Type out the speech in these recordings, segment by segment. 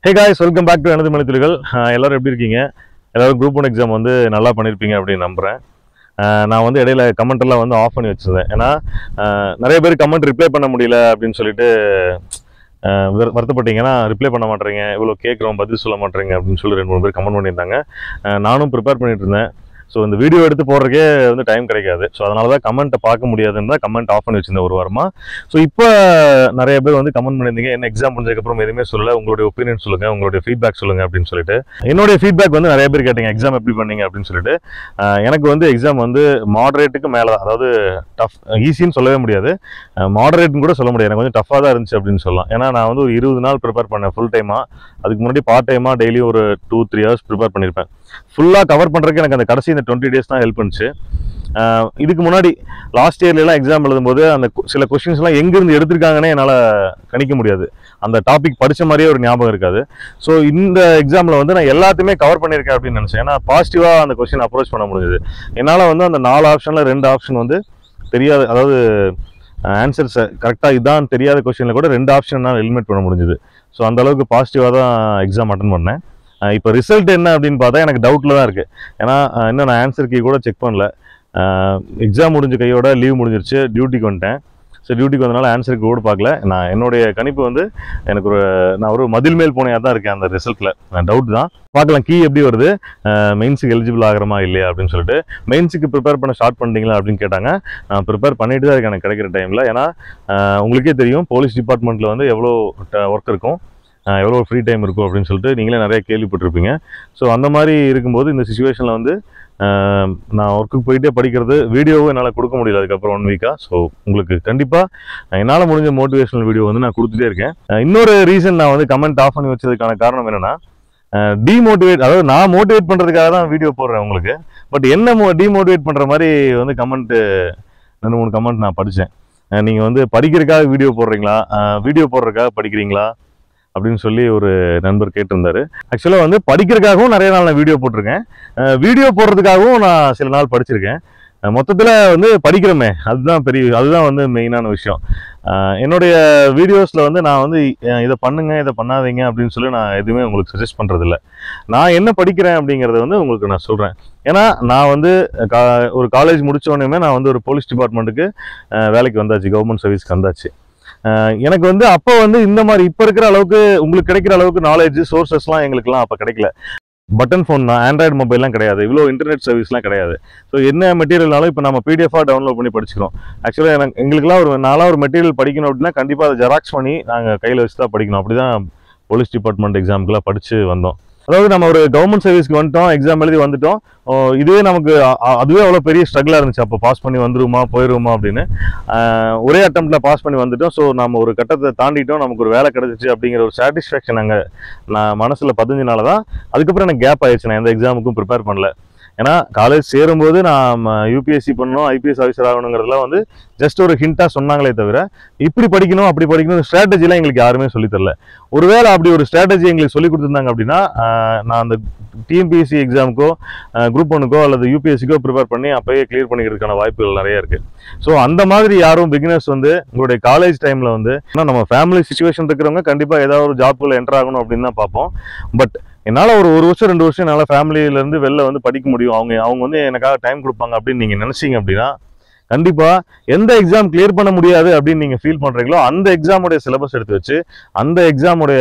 Hey guys, welcome back to another மணித்துளிகள். எல்லாரும் எப்படி இருக்கீங்க? எல்லாரும் குரூப் 1 எக்ஸாம் வந்து நல்லா பண்ணியிருப்பீங்க அப்படின்னு நம்புறேன். நான் வந்து இடையில கமெண்ட் எல்லாம் வந்து ஆஃப் பண்ணி வச்சிருந்தேன். ஏன்னா நிறைய பேர் கமெண்ட் ரிப்ளை பண்ண முடியல அப்படின்னு சொல்லிட்டு வருத்தப்பட்டீங்கன்னா ரிப்ளை பண்ண மாட்டேறீங்க, இவ்வளோ கேட்குறோம் பதில் சொல்ல மாட்டேறீங்க அப்படின்னு சொல்லி 2-3 பேர் கமெண்ட் பண்ணியிருந்தாங்க. நானும் ப்ரிப்பேர் பண்ணிட்டு இருந்தேன். ஸோ இந்த வீடியோ எடுத்து போடுறதுக்கே வந்து டைம் கிடைக்காது. ஸோ அதனால தான் கமெண்ட்டை பார்க்க முடியாதுன்னு தான் கமெண்ட் ஆஃப் பண்ணி வச்சிருந்தேன் ஒரு வாரமாக. ஸோ இப்போ நிறைய பேர் வந்து கமெண்ட் பண்ணியிருந்தீங்க, என்ன எக்ஸாம் முடிஞ்சதுக்கப்புறம் எதுவுமே சொல்லலை, உங்களுடைய ஒப்பீனியன் சொல்லுங்கள், உங்களுடைய ஃபீட்பேக் சொல்லுங்கள் அப்படின்னு சொல்லிட்டு. என்னுடைய ஃபீட்பேக் வந்து நிறைய பேர் கேட்டீங்க, எக்ஸாம் எப்படி பண்ணீங்க அப்படின்னு சொல்லிட்டு. எனக்கு வந்து எக்ஸாம் வந்து மாடரேட்டுக்கு மேலே தான், அதாவது டஃப் ஈஸின்னு சொல்லவே முடியாது, மாடரேட்னு கூட சொல்ல முடியாது, எனக்கு கொஞ்சம் டஃப்பாக தான் இருந்துச்சு அப்படின்னு சொல்லலாம். ஏன்னா நான் வந்து ஒரு 20 நாள் ப்ரிப்பேர் பண்ணேன் ஃபுல் டைமாக. அதுக்கு முன்னாடி பார்ட் டைமாக டெய்லி ஒரு 2-3 ஹவர்ஸ் ப்ரிப்பேர் பண்ணியிருப்பேன். ஃபுல்லாக கவர் பண்ணுறதுக்கு எனக்கு அந்த கடைசி இந்த 20 டேஸ் தான் ஹெல்ப் பண்ணுச்சு. இதுக்கு முன்னாடி லாஸ்ட் இயர்லாம் எக்ஸாம் எழுதும்போது அந்த சில கொஸ்டின்ஸ்லாம் எங்கேருந்து எடுத்திருக்காங்கன்னே என்னால் கணிக்க முடியாது, அந்த டாபிக் படித்த மாதிரியே ஒரு ஞாபகம் இருக்காது. ஸோ இந்த எக்ஸாமில் வந்து நான் எல்லாத்தையுமே கவர் பண்ணியிருக்கேன் அப்படின்னு நினச்சேன். ஏன்னா பாசிட்டிவாக அந்த கொஸ்டின் அப்ரோச் பண்ண முடிஞ்சது. என்னால் வந்து அந்த 4 ஆப்ஷனில் 2 ஆப்ஷன் வந்து தெரியாது, அதாவது ஆன்சர்ஸ் கரெக்டாக இதான் தெரியாத கொஸ்டினில் கூட 2 ஆப்ஷன் நான் எலிமினேட் பண்ண முடிஞ்சுது. ஸோ அந்த அளவுக்கு பாசிட்டிவாக தான் எக்ஸாம் அட்டன் பண்ணேன். இப்போ ரிசல்ட் என்ன அப்படின்னு பார்த்தா எனக்கு டவுட்டில் தான் இருக்குது. ஏன்னா இன்னும் நான் ஆன்சர் கீ கூட செக் பண்ணல. எக்ஸாம் முடிஞ்ச கையோட லீவ் முடிஞ்சிருச்சு, டியூட்டிக்கு வந்துட்டேன். ஸோ டியூட்டிக்கு வந்தனால ஆன்சர் கீ கூட பார்க்கல. நான் என்னுடைய கணிப்பு வந்து எனக்கு நான் ஒரு மதில் மேல் போனையாக தான் இருக்கேன் அந்த ரிசல்ட்டில். டவுட் தான், பார்க்கலாம் கீ எப்படி வருது, மெயின்ஸுக்கு எலிஜிபிள் ஆகிறமா இல்லையா அப்படின்னு சொல்லிட்டு. மெயின்ஸுக்கு ப்ரிப்பேர் பண்ண ஸ்டார்ட் பண்ணிட்டீங்களா அப்படின்னு கேட்டாங்க. நான் ப்ரிப்பேர் பண்ணிட்டு தான் இருக்கேன் எனக்கு கிடைக்கிற டைமில். ஏன்னா உங்களுக்கே தெரியும் போலீஸ் டிபார்ட்மெண்ட்டில் வந்து எவ்வளோ ஒர்க் இருக்கும், எவ்வளோ ஃப்ரீ டைம் இருக்கும் அப்படின்னு சொல்லிட்டு நீங்களே நிறைய கேள்விப்பட்டிருப்பீங்க. ஸோ அந்த மாதிரி இருக்கும்போது இந்த சிச்சுவேஷனில் வந்து நான் ஒர்க்குக்கு போயிட்டே படிக்கிறது, வீடியோவும் என்னால் கொடுக்க முடியல அதுக்கப்புறம் 1 வீக்காக. ஸோ உங்களுக்கு கண்டிப்பாக என்னால் முடிஞ்ச மோட்டிவேஷனல் வீடியோ வந்து நான் கொடுத்துட்டே இருக்கேன். இன்னொரு ரீசன் நான் வந்து கமெண்ட் ஆஃப் பண்ணி வச்சதுக்கான காரணம் என்னென்னா, டிமோட்டிவேட், அதாவது நான் மோட்டிவேட் பண்ணுறதுக்காக தான் வீடியோ போடுறேன் உங்களுக்கு. பட் என்ன டிமோட்டிவேட் பண்ணுற மாதிரி வந்து கமெண்ட்டு 2-3 கமெண்ட் நான் படித்தேன். நீங்கள் வந்து படிக்கிறதுக்காக வீடியோ போடுறீங்களா, வீடியோ போடுறதுக்காக படிக்கிறீங்களா அப்படின்னு சொல்லி ஒரு நண்பர் கேட்டிருந்தாரு. ஆக்சுவலாக வந்து படிக்கிறதுக்காகவும் நிறைய நாள் நான் வீடியோ போட்டிருக்கேன், வீடியோ போடுறதுக்காகவும் நான் சில நாள் படிச்சிருக்கேன். மொத்தத்தில் வந்து படிக்கிறோமே அதுதான் வந்து மெயினான விஷயம். என்னுடைய வீடியோஸில் வந்து நான் வந்து இதை பண்ணுங்க இதை பண்ணாதீங்க அப்படின்னு சொல்லி நான் எதுவுமே உங்களுக்கு சஜஸ்ட் பண்ணுறதில்ல. நான் என்ன படிக்கிறேன் அப்படிங்கிறத வந்து உங்களுக்கு நான் சொல்கிறேன். ஏன்னா நான் வந்து ஒரு காலேஜ் முடித்தோடனே நான் வந்து ஒரு போலீஸ் டிபார்ட்மெண்ட்டுக்கு வேலைக்கு வந்தாச்சு, கவர்மெண்ட் சர்வீஸ்க்கு வந்தாச்சு. எனக்கு வந்து அப்போ வந்து இந்த மாதிரி இப்போ இருக்கிற அளவுக்கு உங்களுக்கு கிடைக்கிற அளவுக்கு நாலேஜ் சோர்சஸ்லாம் எங்களுக்குலாம் அப்போ கிடைக்கல. பட்டன் ஃபோன் தான், ஆண்ட்ராய்டு மொபைல்லாம் கிடையாது, இவ்வளோ இன்டர்நெட் சர்வீஸ்லாம் கிடையாது. ஸோ என்ன மெட்டீரியல்னாலும் இப்போ நம்ம பிடிஎஃபாக டவுன்லோட் பண்ணி படிச்சுக்கிறோம். ஆக்சுவலாக எங்களுக்குலாம் நான்லாம் ஒரு மெட்டீரியல் படிக்கணும் அப்படின்னா கண்டிப்பாக அதை ஜெராக்ஸ் பண்ணி நாங்கள் கையில் வச்சு தான் படிக்கணும். அப்படி தான் போலீஸ் டிபார்ட்மெண்ட் எக்ஸாமுக்குலாம் படித்து வந்தோம். அதாவது நம்ம ஒரு கவர்மெண்ட் சர்வீஸ்க்கு வந்துட்டோம், எக்ஸாம் எழுதி வந்துட்டோம், இதுவே நமக்கு அதுவே அவ்வளோ பெரிய ஸ்ட்ரகிளாக இருந்துச்சு. அப்போ பாஸ் பண்ணி வந்துருமா போயிடுவோமா அப்படின்னு. ஒரே அட்டம்ப்டில் பாஸ் பண்ணி வந்துட்டோம். ஸோ நம்ம ஒரு கட்டத்தை தாண்டிட்டோம், நமக்கு ஒரு வேலை கிடச்சிச்சு அப்படிங்கிற ஒரு சாட்டிஸ்ஃபேக்ஷன் நான் மனசில் 15 நாள் தான். அதுக்கப்புறம் எனக்கு கேப் ஆயிடுச்சு, நான் எந்த எக்ஸாமுக்கும் ப்ரிப்பேர் பண்ணல. ஏன்னா காலேஜ் சேரும்போது நான் யூபிஎஸ்சி பண்ணணும், ஐபிஎஸ் ஆஃபீஸர் ஆகணுங்கிறதுலாம் வந்து ஜஸ்ட் ஒரு ஹிண்டாக சொன்னாங்களே தவிர இப்படி படிக்கணும் அப்படி படிக்கணும் ஸ்ட்ராட்டஜிலாம் எங்களுக்கு யாருமே சொல்லித்தரல. ஒருவேளை அப்படி ஒரு ஸ்ட்ராட்டஜி எங்களுக்கு சொல்லி கொடுத்துருந்தாங்க அப்படின்னா நான் அந்த டிஎன்பிஎஸ்சி எக்ஸாமுக்கோ குரூப் 1க்கோ அல்லது யூபிஎஸ்சிக்கோ ப்ரிப்பேர் பண்ணி அப்போயே கிளியர் பண்ணிக்கிறதுக்கான வாய்ப்புகள் நிறைய இருக்குது. ஸோ அந்த மாதிரி யாரும் பிகினர்ஸ் வந்து உங்களுடைய காலேஜ் டைமில் வந்து, ஏன்னா நம்ம ஃபேமிலி சிச்சுவேஷன் இருக்கிறவங்க கண்டிப்பாக ஏதாவது ஒரு ஜாப்குள்ளே என்டர் ஆகணும் அப்படின்னு தான் பார்ப்போம். பட் என்னால் ஒரு 1 வருஷம் 2 வருஷம் என்னால் ஃபேமிலியிலேருந்து வெளில வந்து படிக்க முடியும், அவங்க வந்து எனக்காக டைம் கொடுப்பாங்க அப்படின்னு நீங்கள் நினச்சிங்க அப்படின்னா கண்டிப்பாக எந்த எக்ஸாம் கிளியர் பண்ண முடியாது அப்படின்னு நீங்கள் ஃபீல் பண்ணுறீங்களோ அந்த எக்ஸாமுடைய சிலபஸ் எடுத்து வச்சு அந்த எக்ஸாமுடைய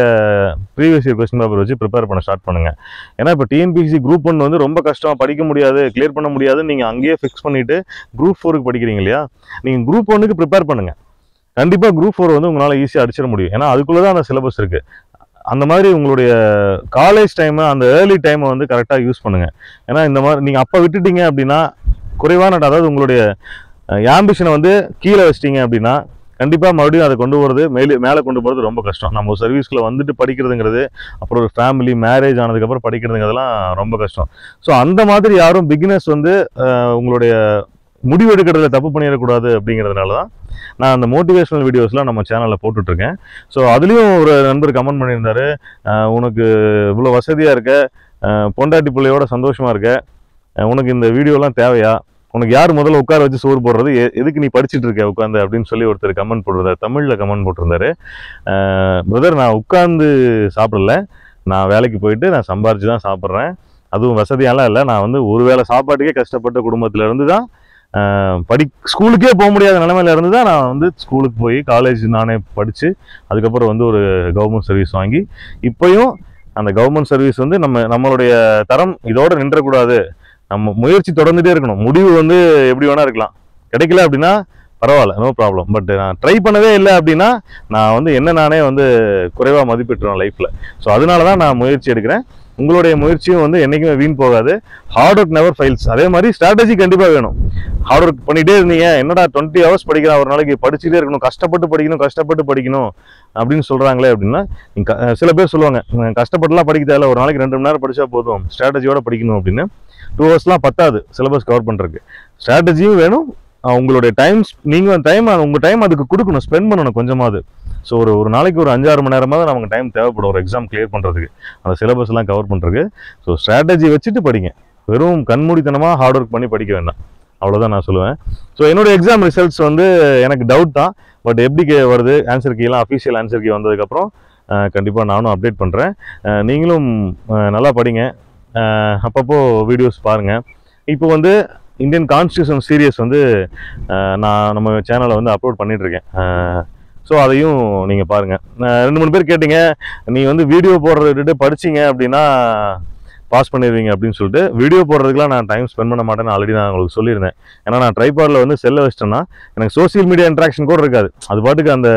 ப்ரீவியஸ் இயர் கொஸ்டின் பேப்பர் வச்சு ப்ரிப்பேர் பண்ண ஸ்டார்ட் பண்ணுங்கள். ஏன்னா இப்போ டிஎன்பிஎஸ்சி குரூப் 1 வந்து ரொம்ப கஷ்டம், படிக்க முடியாது, கிளியர் பண்ண முடியாதுன்னு நீங்கள் அங்கேயே ஃபிக்ஸ் பண்ணிவிட்டு குரூப் 4க்கு படிக்கிறீங்க இல்லையா, நீங்கள் குரூப் 1க்கு ப்ரிப்பேர் பண்ணுங்கள். கண்டிப்பாக குரூப் 4 வந்து உங்களால் ஈஸியாக அடிச்சிட முடியும். ஏன்னா அதுக்குள்ளே தான் அந்த சிலபஸ் இருக்குது. அந்த மாதிரி உங்களுடைய காலேஜ் டைமை, அந்த ஏர்லி டைமை வந்து கரெக்டாக யூஸ் பண்ணுங்கள். ஏன்னா இந்த மாதிரி நீங்கள் அப்போ விட்டுட்டீங்க அப்படின்னா குறைவான, அதாவது உங்களுடைய ஆம்பிஷனை வந்து கீழே வச்சிட்டிங்க அப்படின்னா கண்டிப்பாக மறுபடியும் அதை கொண்டு போகிறது மேலே கொண்டு போகிறது ரொம்ப கஷ்டம். நம்ம சர்வீஸ்க்குள்ளே வந்துட்டு படிக்கிறதுங்கிறது, அப்புறம் ஒரு ஃபேமிலி மேரேஜ் ஆனதுக்கப்புறம் படிக்கிறதுங்கிறதுலாம் ரொம்ப கஷ்டம். ஸோ அந்த மாதிரி யாரும் பிகினர்ஸ் வந்து உங்களுடைய முடிவு எடுக்கிறதுல தப்பு பண்ணிடக்கூடாது அப்படிங்கிறதுனால தான் நான் அந்த மோட்டிவேஷனல் வீடியோஸ்லாம் நம்ம சேனலில் போட்டுட்ருக்கேன். ஸோ அதுலேயும் ஒரு நண்பர் கமெண்ட் பண்ணியிருந்தாரு, உனக்கு இவ்வளோ வசதியாக இருக்க, பொண்டாட்டி பிள்ளையோட சந்தோஷமாக இருக்க, உனக்கு இந்த வீடியோலாம் தேவையா, உனக்கு யார் முதல்ல உட்கார வச்சு சோறு போடுறது, எதுக்கு நீ படிச்சுட்டு இருக்க உட்காந்து அப்படின்னு சொல்லி ஒருத்தர் கமெண்ட் போட்டிருந்தாரு, தமிழில் கமெண்ட் போட்டிருந்தாரு. பிரதர் நான் உட்காந்து சாப்பிடல, நான் வேலைக்கு போயிட்டு நான் சம்பாரிச்சு தான் சாப்பிட்றேன். அதுவும் வசதியெல்லாம் இல்லை. நான் வந்து ஒரு வேளை சாப்பாட்டுக்கே கஷ்டப்பட்ட குடும்பத்திலேருந்து தான் ஸ்கூலுக்கே போக முடியாத நிலைமையில இருந்து தான் நான் வந்து ஸ்கூலுக்கு போய் காலேஜ் நானே படித்து அதுக்கப்புறம் வந்து ஒரு கவர்மெண்ட் சர்வீஸ் வாங்கி இப்போயும் அந்த கவர்மெண்ட் சர்வீஸ் வந்து நம்மளுடைய தரம் இதோட நின்றக்கூடாது. நம்ம முயற்சி தொடர்ந்துட்டே இருக்கணும். முடிவு வந்து எப்படி வேணா இருக்கலாம். கிடைக்கல அப்படின்னா பரவாயில்ல, நோ ப்ராப்ளம். பட் நான் ட்ரை பண்ணவே இல்லை அப்படின்னா நான் வந்து நானே வந்து குறைவாக மதிப்பிட்டுருவேன் லைஃப்பில். ஸோ அதனால தான் நான் முயற்சி எடுக்கிறேன். உங்களுடைய முயற்சியும் வந்து என்றைக்குமே வீண் போகாது. Hard work never fails. அதே மாதிரி ஸ்ட்ராட்டஜி கண்டிப்பாக வேணும். ஹார்ட் ஒர்க் பண்ணிகிட்டே இருந்தீங்க, என்னடா 20 hours படிக்கிறேன் ஒரு நாளைக்கு, படிச்சுட்டே இருக்கணும், கஷ்டப்பட்டு படிக்கணும் அப்படின்னு சொல்கிறாங்களே அப்படின்னா, சில பேர் சொல்லுவாங்க கஷ்டப்பட்டுலாம் படிக்க தேவையில்ல, ஒரு நாளைக்கு 2 மணி நேரம் படித்தா போதும், ஸ்ட்ராட்டஜியோட படிக்கணும் அப்படின்னு. 2 hours பத்தாது சிலபஸ் கவர் பண்ணுறதுக்கு. ஸ்ட்ராட்டஜியும் வேணும். உங்களுடைய உங்கள் டைம் அதுக்கு கொடுக்கணும், ஸ்பெண்ட் பண்ணணும் கொஞ்சமாவது. ஸோ ஒரு நாளைக்கு ஒரு 5-6 மணி நேரமாவது நமக்கு டைம் தேவைப்படும் ஒரு எக்ஸாம் கிளியர் பண்ணுறதுக்கு, அந்த சிலபஸ் எல்லாம் கவர் பண்ணுறதுக்கு. ஸோ ஸ்ட்ராட்டஜி வச்சுட்டு படிங்க. வெறும் கண்மூடித்தனமாக ஹார்ட் ஒர்க் பண்ணி படிக்க வேண்டாம். அவ்வளோதான் நான் சொல்லுவேன். ஸோ என்னோடய எக்ஸாம் ரிசல்ட்ஸ் வந்து எனக்கு டவுட் தான். பட் எப்படி வருது ஆன்சர் கீலாம், அஃபீஷியல் ஆன்சர் கீ வந்ததுக்கப்புறம் கண்டிப்பாக நானும் அப்டேட் பண்ணுறேன். நீங்களும் நல்லா படிங்க. அப்பப்போ வீடியோஸ் பாருங்கள். இப்போ வந்து இந்தியன் கான்ஸ்டியூஷன் சீரியஸ் வந்து நம்ம சேனலில் வந்து அப்லோட் பண்ணிகிட்ருக்கேன். ஸோ அதையும் நீங்கள் பாருங்கள். 2-3 பேர் கேட்டிங்க, நீ வந்து வீடியோ போடுறத விட்டுட்டு படிச்சிங்க அப்படின்னா பாஸ் பண்ணிடுவீங்க அப்படின்னு சொல்லிட்டு. வீடியோ போடுறதுக்குலாம் நான் டைம் ஸ்பெண்ட் பண்ண மாட்டேன்னு ஆல்ரெடி நான் உங்களுக்கு சொல்லியிருந்தேன். ஏன்னா நான் ட்ரைபாடில் வந்து செல்லை வச்சிட்டேன்னா எனக்கு சோசியல் மீடியா இன்ட்ராக்ஷன் கூட இருக்காது. அது பாட்டுக்கு அந்த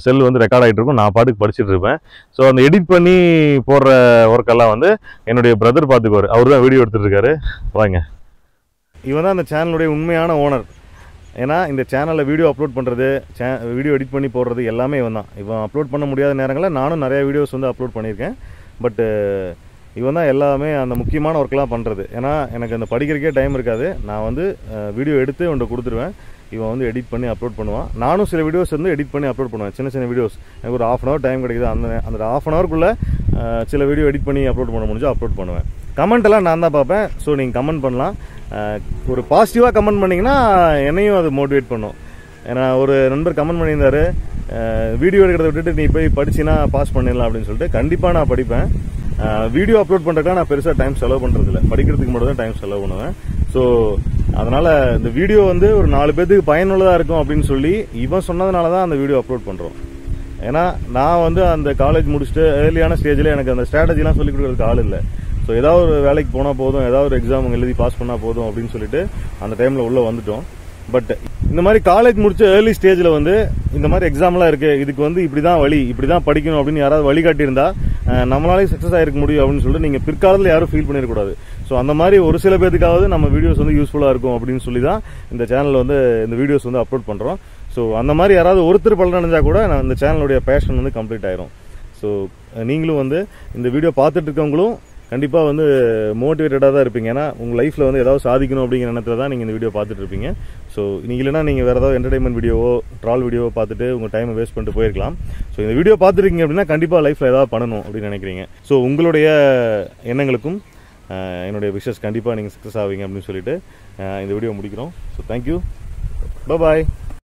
செல் வந்து ரெக்கார்ட் ஆகிட்டு இருக்கும், நான் பாட்டுக்கு படிச்சுட்டு இருப்பேன். ஸோ அந்த எடிட் பண்ணி போடுற ஒர்க்கெல்லாம் வந்து என்னுடைய பிரதர் பார்த்துக்குவார். அவர் தான் வீடியோ எடுத்துகிட்டு இருக்காரு. வாங்க, இவன் தான் அந்த சேனலுடைய உண்மையான ஓனர். ஏன்னா இந்த சேனலில் வீடியோ அப்லோட் பண்ணுறது, வீடியோ எடிட் பண்ணி போடுறது எல்லாமே இவன் தான். இவன் அப்லோட் பண்ண முடியாத நேரங்களில் நானும் நிறையா வீடியோஸ் வந்து அப்லோட் பண்ணியிருக்கேன். பட்டு இவன் தான் எல்லாமே அந்த முக்கியமான ஒர்க்லாம் பண்ணுறது. ஏன்னா எனக்கு அந்த படிக்கிறதுக்கே டைம் இருக்காது. நான் வந்து வீடியோ எடுத்து உன்ட்ட கொடுத்துருவேன், இவன் வந்து எடிட் பண்ணி அப்லோட் பண்ணுவான். நானும் சில வீடியோஸ் வந்து எடிட் பண்ணி அப்லோட் பண்ணுவேன். சின்ன வீடியோஸ் எனக்கு ஒரு 1/2 hour டைம் கிடைக்குது. அந்த 1/2 hourக்குள்ளே சில வீடியோ எடிட் பண்ணி அப்லோட் பண்ண முடிஞ்சோ அப்லோட் பண்ணுவேன். கமெண்ட் எல்லாம் நான் தான் பார்ப்பேன். ஸோ நீங்கள் கமெண்ட் பண்ணலாம். ஒரு பாசிட்டிவாக கமெண்ட் பண்ணிங்கன்னா என்னையும் அது மோட்டிவேட் பண்ணும். ஏன்னா ஒரு நண்பர் கமெண்ட் பண்ணியிருந்தாரு, வீடியோ எடுக்கிறத விட்டுட்டு நீ போய் படிச்சின்னா பாஸ் பண்ணிடலாம் அப்படின்னு சொல்லிட்டு. கண்டிப்பாக நான் படிப்பேன். வீடியோ அப்லோட் பண்ணுறதுக்காக நான் பெருசாக டைம் செலவு பண்ணுறதில்ல, படிக்கிறதுக்கு மட்டும் தான் டைம் செலவு பண்ணுவேன். ஸோ அதனால் இந்த வீடியோ வந்து ஒரு 4 பேருக்கு பயனுள்ளதாக இருக்கும் அப்படின்னு சொல்லி இவன் சொன்னதுனால தான் அந்த வீடியோ அப்லோட் பண்ணுறோம். ஏன்னா நான் வந்து அந்த காலேஜ் முடிச்சுட்டு ஏர்லியான ஸ்டேஜில் எனக்கு அந்த ஸ்ட்ராட்டஜிலாம் சொல்லிக் கொடுக்குறதுக்கு ஆள் இல்லை. ஸோ ஏதாவது ஒரு வேலைக்கு போனால் போதும், ஏதாவது ஒரு எக்ஸாம் எழுதி பாஸ் பண்ணால் போதும் அப்படின்னு சொல்லிட்டு அந்த டைமில் உள்ளே வந்துட்டோம். பட் இந்த மாதிரி காலேஜ் முடிச்ச ஏர்லி ஸ்டேஜில் வந்து இந்த மாதிரி எக்ஸாம்லாம் இருக்குது, இதுக்கு வந்து இப்படி தான் வழி, இப்படி தான் படிக்கணும் அப்படின்னு யாராவது வழிகாட்டியிருந்தா நம்மளாலே சக்ஸஸ் ஆகிருக்க முடியும் அப்படின்னு சொல்லிட்டு நீங்கள் பிற்காலத்தில் யாரும் ஃபீல் பண்ணிடக்கூடாது. ஸோ அந்த மாதிரி ஒரு சில பேருக்காவது நம்ம வீடியோஸ் வந்து யூஸ்ஃபுல்லாக இருக்கும் அப்படின்னு சொல்லி தான் இந்த சேனலில் வந்து இந்த வீடியோஸ் வந்து அப்லோட் பண்ணுறோம். ஸோ அந்த மாதிரி யாராவது ஒருத்தர் பலன் அடைஞ்சால் கூட நான் இந்த சேனலுடைய பேஷன் வந்து கம்ப்ளீட் ஆயிரும். ஸோ நீங்களும் வந்து இந்த வீடியோ பார்த்துட்டு இருக்கவங்களும் கண்டிப்பாக வந்து மோட்டிவேட்டடாக தான் இருப்பீங்க. ஏன்னா உங்கள் லைஃப்பில் வந்து ஏதாவது சாதிக்கணும் அப்படிங்கிற எண்ணத்தில் தான் நீங்கள் இந்த வீடியோ பார்த்துட்டு இருப்பீங்க. ஸோ நீங்கள் இல்லைனா நீங்கள் வேறு ஏதாவது என்டர்டைன்மெண்ட் வீடியோவோ ட்ரால் வீடியோவோ பார்த்துட்டு உங்கள் டைமை வேஸ்ட் பண்ணிட்டு போயிருக்கலாம். ஸோ இந்த வீடியோ பார்த்துருக்கீங்க அப்படின்னா கண்டிப்பாக லைஃப்பில் ஏதாவது பண்ணணும் அப்படின்னு நினைக்கிறீங்க. ஸோ உங்களுடைய எண்ணங்களுக்கும் என்னுடைய விஷஸ் கண்டிப்பாக நீங்கள் சக்ஸஸ் ஆவீங்க அப்படின்னு சொல்லிட்டு இந்த வீடியோ முடிக்கிறோம். ஸோ தேங்க்யூ, பாய்.